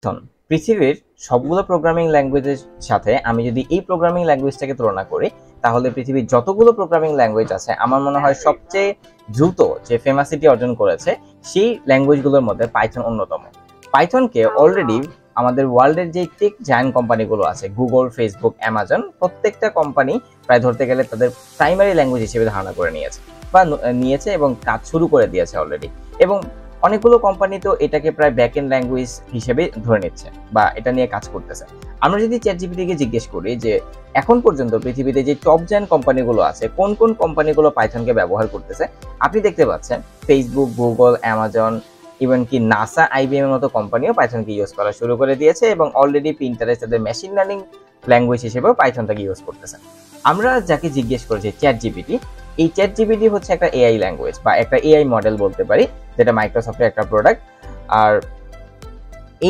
Python পৃথিবীর সবগুলো programming ল্যাঙ্গুয়েজের সাথে আমি যদি এই প্রোগ্রামিং ল্যাঙ্গুয়েজটাকে তুলনা করি, তাহলে পৃথিবীর যতগুলো প্রোগ্রামিং ল্যাঙ্গুয়েজ আছে আমার মনে হয় সবচেয়ে দ্রুত যে ফেমাসিটি অর্জন করেছে সেই ল্যাঙ্গুয়েজগুলোর মধ্যে পাইথন অন্যতম। পাইথনকে অলরেডি আমাদের ওয়ার্ল্ডের যে টেক জায়ান্ট কোম্পানিগুলো আছে, গুগল, ফেসবুক, অ্যামাজন, প্রত্যেকটা কোম্পানি প্রায় ধরতে গেলে তাদের প্রাইমারি ল্যাঙ্গুয়েজ হিসেবে ধারণা করে নিয়েছে এবং কাজ শুরু করে দিয়েছে অলরেডি। এবং অনেকগুলো কোম্পানি তো এটাকে প্রায় ব্যাকএন্ড ল্যাঙ্গুয়েজ হিসেবে ধরে নিচ্ছে বা এটা নিয়ে কাজ করতেছে। আমরা যদি চ্যাটজিপিটিকে জিজ্ঞেস করি যে এখন পর্যন্ত পৃথিবীতে যে টপ জায়ান্ট কোম্পানিগুলো আছে কোন কোন কোম্পানিগুলো পাইথনকে ব্যবহার করতেছে, আপনি দেখতে পাচ্ছেন ফেসবুক, গুগল, অ্যামাজন, ইভেন কি নাসা, আইবিএম এর মতো কোম্পানিও পাইথনকে ইউজ করা শুরু করে দিয়েছে এবং অলরেডি পিন্টারেস্ট তাদের মেশিন লার্নিং ল্যাঙ্গুয়েজ হিসেবেও পাইথনটাকে ইউজ করতেছে। আমরা যাকে জিজ্ঞেস করেছি চ্যাটজিপিটি, এই চ্যাটজিপিটি হচ্ছে একটা এআই ল্যাঙ্গুয়েজ বা একটা এআই মডেল বলতে পারি, যেটা মাইক্রোসফটের একটা প্রোডাক্ট। আর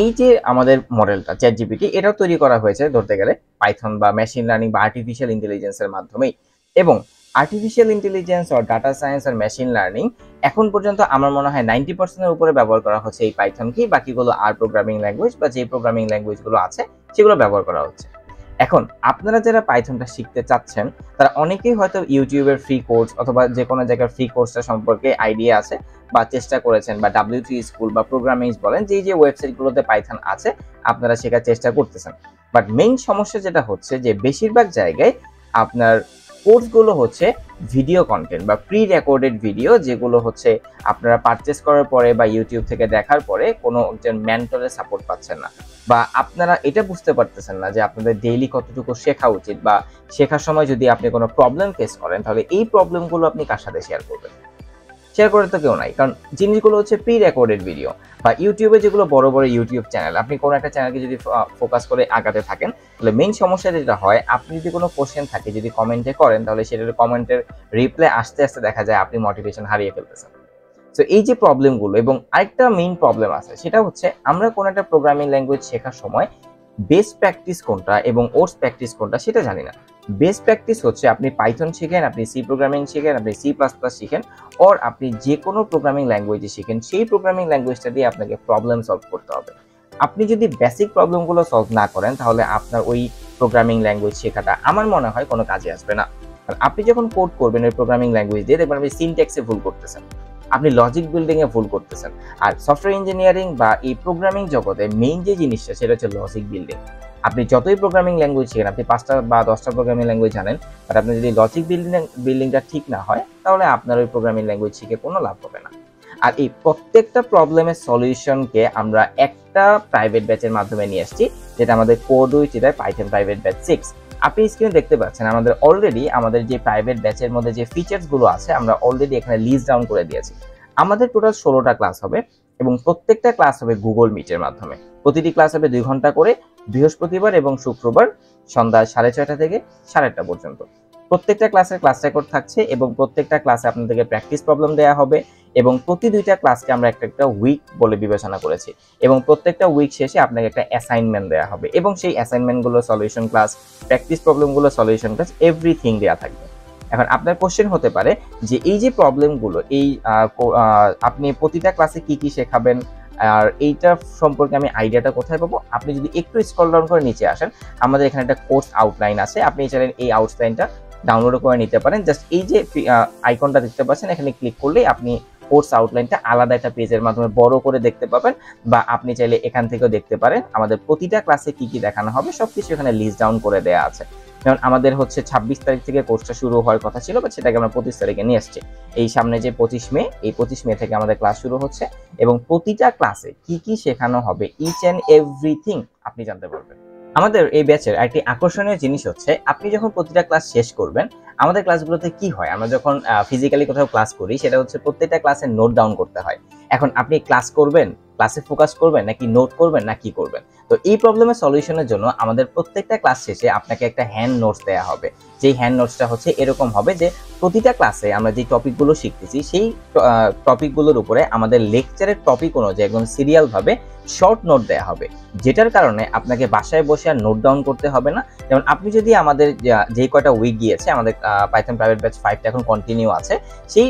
এই যে আমাদের মডেলটা চ্যাটজিপিটি, এটাও তৈরি করা হয়েছে ধরতে গেলে পাইথন বা মেশিন লার্নিং বা আর্টিফিশিয়াল ইন্টেলিজেন্সের মাধ্যমেই। এবং আর্টিফিশিয়াল ইন্টেলিজেন্স আর ডাটা সায়েন্স আর মেশিন লার্নিং এখন পর্যন্ত আমার মনে হয় 90%-এর উপরে ব্যবহার করা হচ্ছে এই পাইথনকেই। বাকিগুলো আর প্রোগ্রামিং ল্যাঙ্গুয়েজ বা যে প্রোগ্রামিং ল্যাঙ্গুয়েজগুলো আছে সেগুলো ব্যবহার করা হচ্ছে। এখন আপনারা যারা পাইথনটা শিখতে চাচ্ছেন তারা অনেকেই হয়তো ইউটিউবের ফ্রি কোর্স অথবা যে কোনো জায়গার ফ্রি কোর্সটা সম্পর্কে আইডিয়া আছে বা চেষ্টা করেছেন, বা W3 স্কুল বা প্রোগ্রামিংস বলেন, যে ওয়েবসাইটগুলোতে পাইথন আছে আপনারা শেখার চেষ্টা করতেছেন। বাট মেইন সমস্যা যেটা হচ্ছে যে বেশিরভাগ জায়গায় আপনার কোর্সগুলো হচ্ছে ভিডিও কন্টেন্ট বা প্রি রেকর্ডেড ভিডিও, যেগুলো হচ্ছে আপনারা পারচেস করার পরে বা ইউটিউব থেকে দেখার পরে কোনো একজন মেন্টরের সাপোর্ট পাচ্ছেন না, বা আপনারা এটা বুঝতে পারতেছেন না যে আপনাদের ডেইলি কতটুকু শেখা উচিত, বা শেখার সময় যদি আপনি কোনো প্রবলেম ফেস করেন তাহলে এই প্রবলেমগুলো আপনি কার সাথে শেয়ার করবেন? শেয়ার করে তো কেউ নাই, কারণ জিনিসগুলো হচ্ছে প্রি রেকর্ডেড ভিডিও। বা ইউটিউবে যেগুলো বড় বড় ইউটিউব চ্যানেল, আপনি কোনো একটা চ্যানেলকে যদি ফোকাস করে আগাতে থাকেন তাহলে মেইন সমস্যা যেটা হয়, আপনি যদি কোনো কোশ্চেন থাকে যদি কমেন্টে করেন তাহলে সেটার কমেন্টের রিপ্লাই আসতে আসতে দেখা যায় আপনি মোটিভেশন হারিয়ে ফেলতেছেন। তো এই যে প্রবলেমগুলো, এবং আরেকটা মেইন প্রবলেম আছে সেটা হচ্ছে আমরা কোনো একটা প্রোগ্রামিং ল্যাঙ্গুয়েজ শেখার সময় বেস্ট প্র্যাকটিস কোনটা এবং ওর্স প্র্যাকটিস কোনটা সেটা জানি না। বেস্ট প্র্যাকটিস হচ্ছে আপনি পাইথন শিখেন, আপনি সি প্রোগ্রামিং শিখেন, আপনি C++ শিখেন, অর আপনি যে কোনো প্রোগ্রামিং ল্যাঙ্গুয়েজে শিখেন, সেই প্রোগ্রামিং ল্যাঙ্গুয়েজটা দিয়ে আপনাকে প্রবলেম সলভ করতে হবে। আপনি যদি বেসিক প্রবলেমগুলো সলভ না করেন তাহলে আপনার ওই প্রোগ্রামিং ল্যাঙ্গুয়েজ শেখাটা আমার মনে হয় কোনো কাজে আসবে না। আর আপনি যখন কোড করবেন ওই প্রোগ্রামিং ল্যাঙ্গুয়েজ দিয়ে, দেখবেন আপনি সিনট্যাক্সে ভুল করতেছেন, আপনি লজিক বিল্ডিং এ ভুল করতেছেন। আর সফটওয়্যার ইঞ্জিনিয়ারিং বা এই প্রোগ্রামিং জগতে মেইন যে জিনিসটা সেটা হচ্ছে লজিক বিল্ডিং। আপনি যতই প্রোগ্রামিং ল্যাঙ্গুয়েজ শিখেন, আপনি 5টা বা 10টা প্রোগ্রামিং ল্যাঙ্গুয়েজ জানেন, বাট আপনি যদি লজিক বিল্ডিংটা ঠিক না হয় তাহলে আপনার ওই প্রোগ্রামিং ল্যাঙ্গুয়েজ শিখে কোনো লাভ হবে না। আর এই প্রত্যেকটা প্রবলেমের সলিউশনকে আমরা একটা প্রাইভেট ব্যাচের মাধ্যমে নিয়ে আসছি, যেটা আমাদের code with Python private batch 6। আপনি স্ক্রিনে দেখতে পাচ্ছেন আমাদের যে প্রাইভেট ব্যাচের মধ্যে যে ফিচার্সগুলো আছে আমরা অলরেডি এখানে লিস্ট ডাউন করে দিয়েছি। আমাদের টোটাল 16টা ক্লাস হবে এবং প্রত্যেকটা ক্লাস হবে গুগল মিটের মাধ্যমে। প্রতিটি ক্লাস হবে 2 ঘন্টা করে, বৃহস্পতিবার এবং শুক্রবার সন্ধ্যা 6:30 থেকে 8:30 পর্যন্ত। প্রত্যেকটা ক্লাসের ক্লাস রেকর্ড থাকছে এবং প্রত্যেকটা ক্লাসে আপনাদেরকে প্র্যাকটিস প্রবলেম দেওয়া হবে এবং প্রতি 2টা ক্লাসকে আমরা একটা উইক বলে বিবেচনা করেছি এবং প্রত্যেকটা উইক শেষে আপনাকে একটা অ্যাসাইনমেন্ট দেওয়া হবে এবং সেই অ্যাসাইনমেন্টগুলো সলিউশন ক্লাস, প্র্যাকটিস প্রবলেমগুলো সলিউশন ক্লাস, এভরিথিং দেওয়া থাকবে। এখন আপনার কোশ্চেন হতে পারে যে এই যে প্রবলেমগুলো, আপনি প্রতিটা ক্লাসে কি কি শেখাবেন আর এইটা সম্পর্কে আমি আইডিয়াটা কোথায় পাবো? আপনি যদি একটু স্ক্রল ডাউন করে নিচে আসেন, আমাদের এখানে একটা কোর্স আউটলাইন আছে, আপনি চাইলে এই আউটলাইনটা ডাউনলোড করে নিতে পারেন। জাস্ট এই যে আইকনটা দেখতে পাচ্ছেন, এখানে ক্লিক করলেই আপনি কোর্স আউটলাইনটা আলাদা একটা পেজের মাধ্যমে বড় করে দেখতে পাবেন, বা আপনি চাইলে এখান থেকেও দেখতে পারেন। আমাদের প্রতিটা ক্লাসে কি কি দেখানো হবে সবকিছু এখানে লিস্ট ডাউন করে দেওয়া আছে। যেমন আমাদের হচ্ছে 26 তারিখ থেকে কোর্সটা শুরু হওয়ার কথা ছিল, বাট সেটাকে আমরা 25 তারিখে নিয়ে আসছি। এই সামনে যে 25 মে, এই 25 মে থেকে আমাদের ক্লাস শুরু হচ্ছে এবং প্রতিটা ক্লাসে কি কি শেখানো হবে ইচ অ্যান্ড এভরিথিং আপনি জানতে পারবেন। আমাদের এই ব্যাচের একটি আকর্ষণীয় জিনিস হচ্ছে আপনি যখন প্রতিটা ক্লাস শেষ করবেন, আমাদের ক্লাসগুলোতে কি হয়, আমরা যখন ফিজিক্যালি কোথাও ক্লাস করি সেটা হচ্ছে প্রত্যেকটা ক্লাসে নোট ডাউন করতে হয়। এখন আপনি ক্লাস করবেন, ক্লাসে ফোকাস করবেন নাকি নোট করবেন না কি করবেন? তো এই প্রবলেমের সলিউশনের জন্য আমাদের প্রত্যেকটা ক্লাস শেষে আপনাকে একটা হ্যান্ড নোটস দেওয়া হবে। যেই হ্যান্ড নোটসটা হচ্ছে এরকম হবে যে প্রতিটা ক্লাসে আমরা যে টপিকগুলো শিখতেছি সেই টপিকগুলোর উপরে আমাদের লেকচারের টপিক অনুযায়ী একদম সিরিয়ালভাবে শর্ট নোট দেওয়া হবে, যেটার কারণে আপনাকে বাসায় বসে আর নোট ডাউন করতে হবে না। যেমন আপনি যদি আমাদের যে কয়টা উইক গিয়েছে, আমাদের পাইথন প্রাইভেট ব্যাচ 5টা এখন কন্টিনিউ আছে, সেই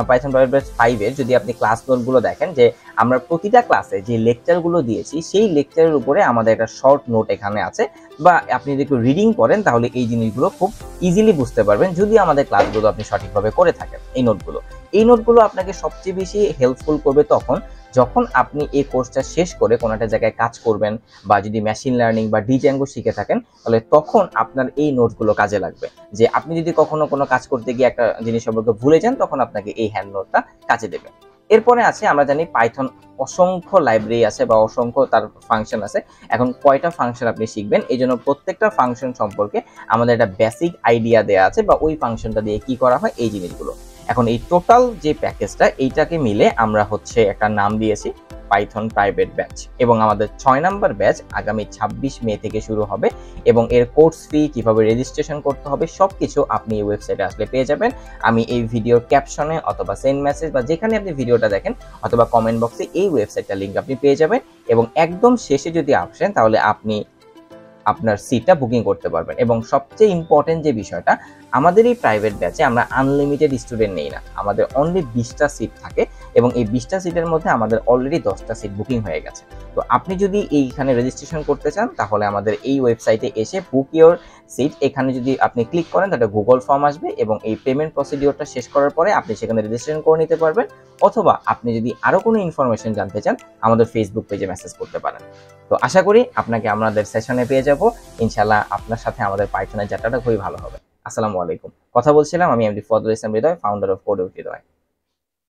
পাইথন প্রাইভেট ব্যাচ 5 এর যদি আপনি ক্লাস নোটগুলো দেখেন, যে আমরা প্রতিটা ক্লাসে যে লেকচারগুলো দিয়েছি সেই লেকচারের উপরে আমাদের একটা শর্ট নোট এখানে আছে, বা আপনি যদি একটু রিডিং করেন তাহলে এই জিনিসগুলো খুব ইজিলি বুঝতে পারবেন যদি আমাদের ক্লাসগুলো আপনি সঠিকভাবে করে থাকেন। এই নোটগুলো আপনাকে সবচেয়ে বেশি হেল্পফুল করবে যখন আপনি এই কোর্সটা শেষ করে কোনো একটা জায়গায় কাজ করবেন, বা যদি মেশিন লার্নিং বা ডিজাইনগো শিখে থাকেন, তাহলে তখন আপনার এই নোটগুলো কাজে লাগবে। যে আপনি যদি কখনো কোনো কাজ করতে গিয়ে একটা জিনিস সম্পর্কে ভুলে যান, তখন আপনাকে এই হ্যান্ড নোটটা কাজে দেবে। এরপরে আছে, আমরা জানি পাইথন অসংখ্য লাইব্রেরি আছে বা অসংখ্য তার ফাংশন আছে। এখন কয়টা ফাংশন আপনি শিখবেন, এই জন্য প্রত্যেকটা ফাংশন সম্পর্কে আমাদের একটা বেসিক আইডিয়া দেওয়া আছে, বা ওই ফাংশনটা দিয়ে কি করা হয় এই জিনিসগুলো। এখন এই টোটাল যে প্যাকেজটা, এইটাকে মিলে আমরা হচ্ছে একটা নাম দিয়েছি পাইথন প্রাইভেট ব্যাচ, এবং আমাদের 6 নাম্বার ব্যাচ আগামী 26 মে থেকে শুরু হবে, এবং এর কোর্স ফি, কিভাবে রেজিস্ট্রেশন করতে হবে, সবকিছু আপনি এই ওয়েবসাইটে আসলে পেয়ে যাবেন। আমি এই ভিডিওর ক্যাপশনে অথবা সেন্ড মেসেজ বা যেখানে আপনি ভিডিওটা দেখেন অথবা কমেন্ট বক্সে এই ওয়েবসাইটটার লিঙ্ক আপনি পেয়ে যাবেন, এবং একদম শেষে যদি আসেন তাহলে আপনি আপনার সিটটা বুকিং করতে পারবেন। এবং সবচেয়ে ইম্পর্টেন্ট যে বিষয়টা, আমাদের এই প্রাইভেট ব্যাচে আমরা আনলিমিটেড স্টুডেন্ট নেই না, আমাদের অনলি 20টা সিট থাকে, এবং এই 20টা সিটের মধ্যে আমাদের অলরেডি 10টা সিট বুকিং হয়ে গেছে। তো আপনি যদি এইখানে রেজিস্ট্রেশন করতে চান তাহলে আমাদের এই ওয়েবসাইটে এসে বুক ইওর সিট, এখানে যদি আপনি ক্লিক করেন তাহলে গুগল ফর্ম আসবে, এবং এই পেমেন্ট প্রসিডিওরটা শেষ করার পরে আপনি সেখানে রেজিস্ট্রেশন করে নিতে পারবেন, অথবা আপনি যদি আরো কোনো ইনফরমেশন জানতে চান আমাদের ফেসবুক পেজে মেসেজ করতে পারেন। তো আশা করি আপনাকে আমাদের সেশনে পেয়ে যাব ইনশাআল্লাহ। আপনার সাথে আমাদের পাইথনের যাত্রাটা খুবই ভালো হবে। আসসালামু আলাইকুম। কথা বলছিলাম আমি MD Fazlul Islam Hriday, founder of code with Hridoy.